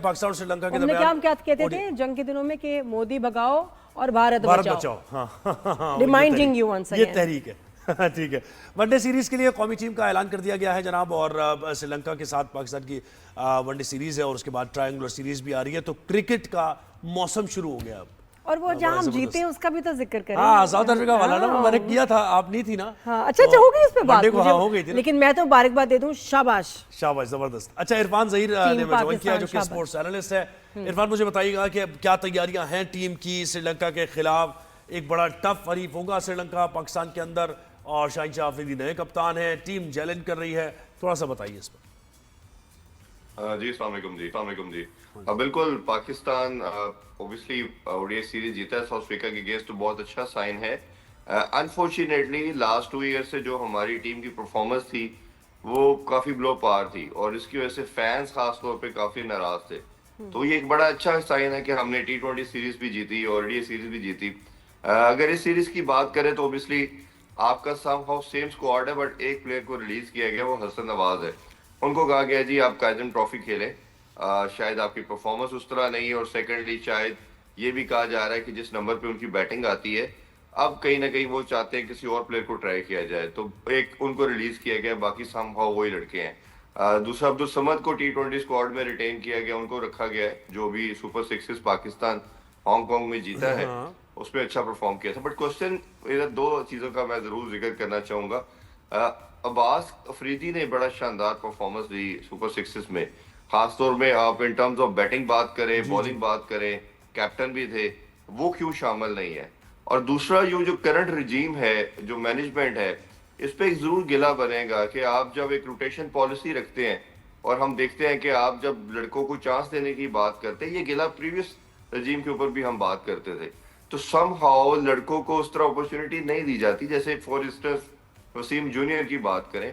पाकिस्तान और श्रीलंका के हमने दरमियान क्या कहते थे जंग के दिनों में कि मोदी भगाओ और भारत बचाओ। बचाओ। हाँ, रिमाइंडिंग यू वंस ये अगेन। तहरीक है। ठीक है, वनडे सीरीज के लिए कौमी टीम का ऐलान कर दिया गया है जनाब, और श्रीलंका के साथ पाकिस्तान की वनडे सीरीज है और उसके बाद ट्रायंगुलर सीरीज भी आ रही है, तो क्रिकेट का मौसम शुरू हो गया अब। और वो जहां हम जीते हैं उसका भी तो जिक्र करें। हाँ, साउथ अफ्रीका वाला ना, मैंने किया था, आप नहीं थी ना। हाँ, अच्छा हो गई इस पे बात वनडे को, हाँ, हो गई थी ना। लेकिन मैं तो मुबारकबाद दे दूं, शाबाश शाबाश, जबरदस्त। अच्छा, इरफान जहीर ने ज्वाइन किया जो कि स्पोर्ट्स एनालिस्ट है। इरफान, मुझे बताइएगा कि क्या तैयारियां हैं टीम की श्रीलंका के खिलाफ? एक बड़ा टफ हरीफ होगा श्रीलंका पाकिस्तान के अंदर, और शाहीन शाह अफरीदी नए कप्तान हैं, टीम चैलेंज कर रही है, थोड़ा सा बताइए इस पर। जी अस्सलाम वालेकुम जी। बिल्कुल, पाकिस्तान ऑब्वियसली ओडीआई सीरीज जीता है साउथ अफ्रीका के अगेंस्ट, तो बहुत अच्छा साइन है। अनफॉर्चुनेटली लास्ट 2 ईयर से जो हमारी टीम की परफॉर्मेंस थी वो काफी बिलो पार थी, और इसकी वजह से फैंस खास तौर पे काफी नाराज थे। तो ये एक बड़ा अच्छा साइन है कि हमने T20 सीरीज भी जीती और ओडीआई सीरीज भी जीती। अगर इस सीरीज की बात करें तो ऑब्वियसली आपका समहाउ सेम स्क्वाड है, बट एक प्लेयर को रिलीज किया गया, वो हसन नवाज है। उनको कहा गया जी आप काइजन ट्रॉफी खेलें, शायद आपकी परफॉर्मेंस उस तरह नहीं, और सेकेंडली शायद ये भी कहा जा रहा है कि जिस नंबर पे उनकी बैटिंग आती है, अब कहीं ना कहीं वो चाहते हैं किसी और प्लेयर को ट्राई किया जाए, तो एक उनको रिलीज किया गया, बाकी समहाउ वही लड़के हैं। दूसरा अब्दुल समद को T20 स्क्वाड में रिटेन किया गया, उनको रखा गया है, जो भी सुपर सिक्सेस पाकिस्तान हांगकांग में जीता है उसमें अच्छा परफॉर्म किया था। बट क्वेश्चन इधर 2 चीजों का मैं जरूर जिक्र करना चाहूंगा। अब्बास अफरीदी ने बड़ा शानदार परफॉर्मेंस दी सुपर सिक्सेस में, खासतौर में आप इन टर्म्स ऑफ बैटिंग बात करें, बॉलिंग बात करें, कैप्टन भी थे, वो क्यों शामिल नहीं है? और दूसरा ये जो करंट रिजीम है, जो मैनेजमेंट है, इस पे एक जरूर गिला बनेगा कि आप जब एक रोटेशन पॉलिसी रखते हैं और हम देखते हैं कि आप जब लड़कों को चांस देने की बात करते हैं, ये गिला प्रीवियस रजीम के ऊपर भी हम बात करते थे, तो समहाउ लड़कों को उस तरह अपॉर्चुनिटी नहीं दी जाती। जैसे फॉर इंस्टेंस वसीम जूनियर की बात करें,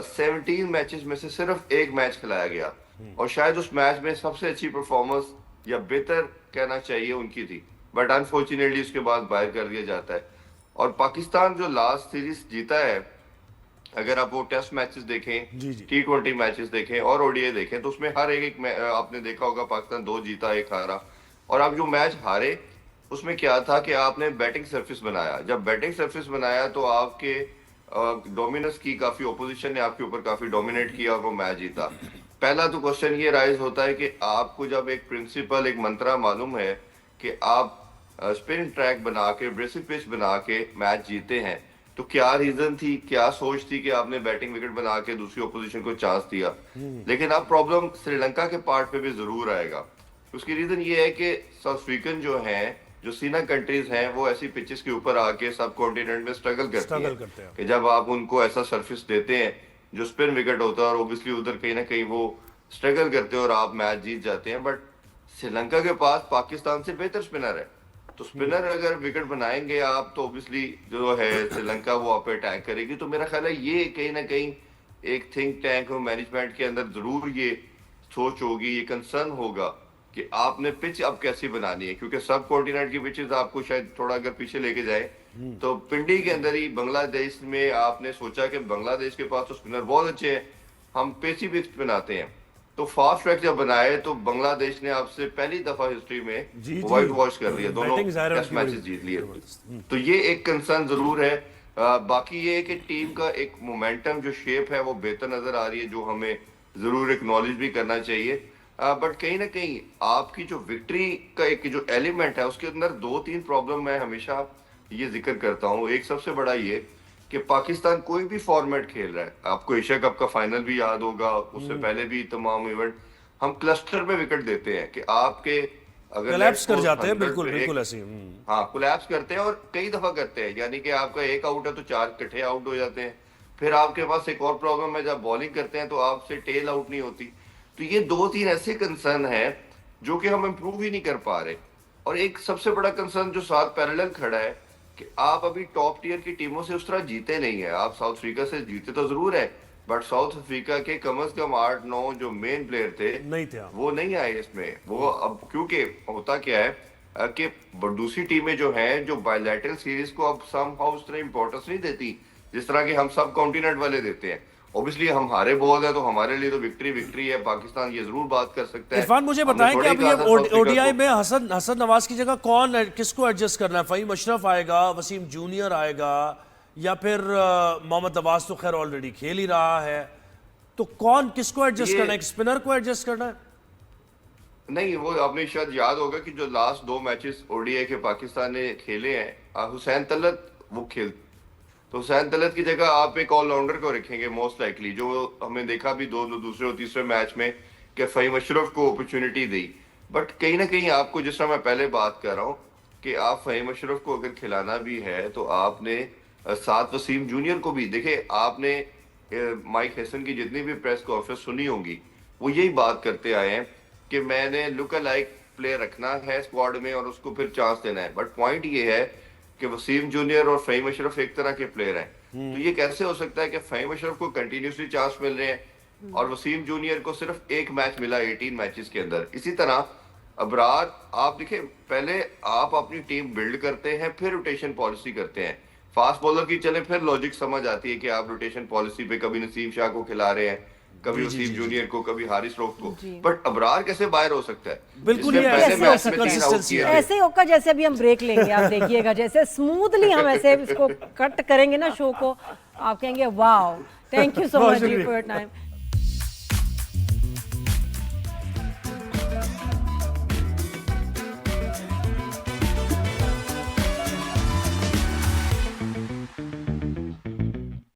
17 मैचेस में से सिर्फ 1 मैच खिलाया गया, और शायद उस मैच में सबसे अच्छी परफॉर्मेंस या बेहतर कहना चाहिए उनकी थी, बट अनफॉर्चुनेटली उसके बाद बाहर कर दिया जाता है। और पाकिस्तान जो लास्ट सीरीज जीता है, अगर आप वो टेस्ट मैचेस देखें, T20 मैचेस देखें और ओडीआई देखें, तो उसमें हर एक आपने देखा होगा पाकिस्तान 2 जीता 1 हारा। और आप जो मैच हारे उसमें क्या था कि आपने बैटिंग सरफेस बनाया, जब बैटिंग सरफेस बनाया तो आपके डोमिनेंस की काफी ओपोजिशन ने आपके ऊपर काफी डोमिनेट किया और वो मैच जीता। पहला तो क्वेश्चन ये राइज होता है कि आपको जब एक प्रिंसिपल, एक मंत्रा मालूम है कि आप स्पिन ट्रैक बना के, ब्रेसिक पिच बना के मैच जीते हैं, तो क्या रीजन थी, क्या सोच थी कि आपने बैटिंग विकेट बना के दूसरी ओपोजिशन को चांस दिया? लेकिन अब प्रॉब्लम श्रीलंका के पार्ट पे भी जरूर आएगा। उसकी रीजन ये है कि साउथ अफ्रीकन जो हैं, जो सीना कंट्रीज हैं, वो ऐसी पिचेस के ऊपर आके सब कॉन्टिनेंट में स्ट्रगल करते हैं कि जब आप उनको ऐसा सरफेस देते हैं जो स्पिन विकेट होता है, और ओब्वियसली उधर कहीं ना कहीं वो स्ट्रगल करते हैं और आप मैच जीत जाते हैं। बट श्रीलंका के पास पाकिस्तान से बेहतर स्पिनर है, तो स्पिनर अगर विकेट बनाएंगे आप, तो ऑब्वियसली जो है श्रीलंका वो आप पे अटैक करेगी। तो मेरा ख्याल है ये कहीं ना कहीं एक थिंक टैंक और मैनेजमेंट के अंदर जरूर ये सोच होगी, ये कंसर्न होगा कि आपने पिच अब कैसी बनानी है, क्योंकि सब कॉन्टिनेंट की पिचेस आपको शायद थोड़ा अगर पीछे लेके जाए, तो पिंडी के अंदर ही बांग्लादेश में आपने सोचा कि बांग्लादेश के पास तो स्पिनर बहुत अच्छे हैं, हम पेसी पिच बनाते हैं, तो फास्ट ट्रैक जब बनाए तो बांग्लादेश ने आपसे पहली दफा हिस्ट्री में व्हाइट वॉश कर दिया, दोनों टेस्ट मैचेस जीत लिए। तो ये एक कंसर्न जरूर है। बाकी ये है कि टीम का एक मोमेंटम, जो शेप है वो बेहतर नजर आ रही है, जो हमें जरूर एक्नॉलेज भी करना चाहिए। बट कहीं ना कहीं आपकी जो विक्ट्री का एक जो एलिमेंट है, उसके अंदर 2-3 प्रॉब्लम मैं हमेशा ये जिक्र करता हूँ। एक सबसे बड़ा ये कि पाकिस्तान कोई भी फॉर्मेट खेल रहा है, आपको एशिया कप का फाइनल भी याद होगा, उससे पहले भी तमाम इवेंट, हम क्लस्टर में विकेट देते हैं कि आपके अगर कोलैप्स कर जाते हैं, बिल्कुल बिल्कुल ऐसे। हाँ, कोलैप्स करते हैं और कई दफा करते हैं, यानी कि आपका 1 आउट है तो 4 इकट्ठे आउट हो जाते हैं। फिर आपके पास एक और प्रॉब्लम है, जब बॉलिंग करते हैं तो आपसे टेल आउट नहीं होती। तो ये 2-3 ऐसे कंसर्न है जो कि हम इम्प्रूव ही नहीं कर पा रहे। और एक सबसे बड़ा कंसर्न जो साथ पैरेलल खड़ा है कि आप अभी टॉप टियर की टीमों से उस तरह जीते नहीं है। आप साउथ अफ्रीका से जीते तो जरूर है, बट साउथ अफ्रीका के कम से कम 8-9 जो मेन प्लेयर थे नहीं थे, वो नहीं आए इसमें। वो अब क्योंकि होता क्या है कि दूसरी टीमें जो हैं, जो बायलैटरल सीरीज को अब समहाउ उस तरह इंपॉर्टेंस नहीं देती जिस तरह के हम सब कॉन्टिनेंट वाले देते हैं। ऑब्वियसली हम हारे बहुत है तो हमारे लिए तो विक्ट्री विक्ट्री है, पाकिस्तान ये जरूर बात कर सकता है। इरफान मुझे हमने बताएं कि थोड़ा ही अभी कहा अब था साउथ अफ्रीका ओडीआई को। में हसन नवाज की जगह कौन किसको एडजस्ट करना है? फ़हीम अशरफ आएगा, वसीम जूनियर आएगा, या फिर मोहम्मद नवाज तो खैर ऑलरेडी खेल ही रहा है, तो कौन किसको एडजस्ट ये- करना है? एक स्पिनर को एडजस्ट करना है? नहीं, वो आपने शायद याद होगा कि जो लास्ट 2 मैचेस ओडीआई के पाकिस्तान ने खेले हैं, हुसैन तलत वो खेल, तो हुसैन तलत की जगह आप एक ऑलराउंडर को रखेंगे मोस्ट लाइकली, जो हमने देखा भी दूसरे और तीसरे मैच में कि फ़हीम अशरफ को अपॉर्चुनिटी दी। बट कहीं ना कहीं आपको, जिस तरह मैं पहले बात कर रहा हूँ कि आप फ़हीम अशरफ को अगर खिलाना भी है तो आपने साथ वसीम जूनियर को भी देखे। आपने माइक हैसन की जितनी भी प्रेस कॉन्फ्रेंस सुनी होंगी, वो यही बात करते आए हैं कि मैंने लुक अलाइक प्लेयर रखना है स्क्वाड में और उसको फिर चांस देना है। बट पॉइंट ये है कि वसीम जूनियर और फ़हीम अशरफ एक तरह के प्लेयर हैं, तो ये कैसे हो सकता है कि फ़हीम अशरफ को कंटिन्यूसली चांस मिल रहे हैं और वसीम जूनियर को सिर्फ एक मैच मिला 18 मैचेस के अंदर। इसी तरह अबरार, आप देखिए, पहले आप अपनी टीम बिल्ड करते हैं फिर रोटेशन पॉलिसी करते हैं। फास्ट बॉलर की चले फिर लॉजिक समझ आती है कि आप रोटेशन पॉलिसी पे कभी नसीम शाह को खिला रहे हैं, कभी वसीम जूनियर को, कभी हारिस रऊफ को। बट अबरार कैसे बाहर हो सकता है? बिल्कुल, जिसने ये पहले ऐसे मैच हो में सकता 3 है, आउट किए थे। ऐसे ही होगा जैसे अभी हम ब्रेक लेंगे, आप देखिएगा जैसे स्मूथली हम ऐसे इसको कट करेंगे ना शो को, आप कहेंगे वाओ, थैंक यू सो बहुत मच शुक्रिया। For your time.